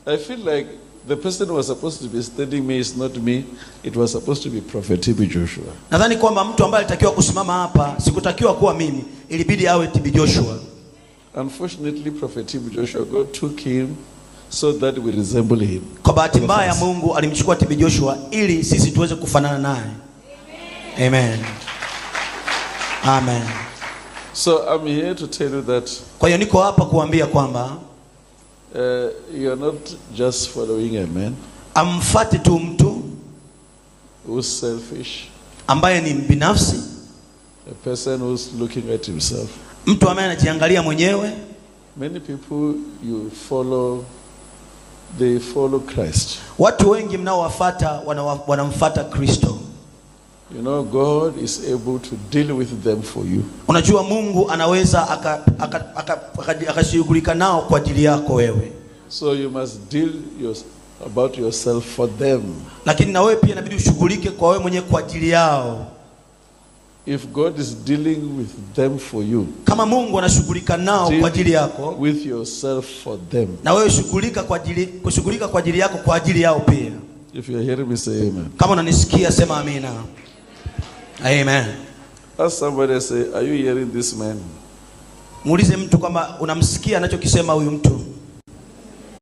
I feel like the person who was supposed to be studying me is not me. It was supposed to be Prophet TB Joshua. Nadhani kwamba mtu ambaye alitakiwa kusimama hapa sikutakiwa kuwa mimi, ilibidi awe TB Joshua. Unfortunately, Prophet TB Joshua, God took him so that we resemble him. Kwa bahati mbaya Mungu alimchukua TB Joshua ili sisi tuweze kufanana naye. Amen. Amen. So I'm here to tell you that kwa hiyo niko hapa kuambia kwamba you are not just following a man amfuate tu mtu who's selfish, ambaye ni binafsi, a person who's looking at himself. Mtu ambaye anajiangalia mwenyewe. Many people you follow, they follow Christ. Watu wengi mnaowafuata wanamfuata Kristo. You know, God is able to deal with them for you. Unajua Mungu anaweza akashughulika nao kwa ajili yako wewe. So you must deal about yourself for them. Lakini na wewe pia inabidi ushughulike kwa wewe mwenyewe kwa ajili yao. If God is dealing with them for you, kama Mungu anashughulika nao kwa ajili yako, with yourself for them, na wewe kushughulika kwa ajili yako kwa ajili yao pia. If you are hearing me, say amen. Kama unanisikia sema amina. Amen. Ask somebody, say, are you hearing this man? Muulize mtu kama unamsikia anachokisema huyu mtu.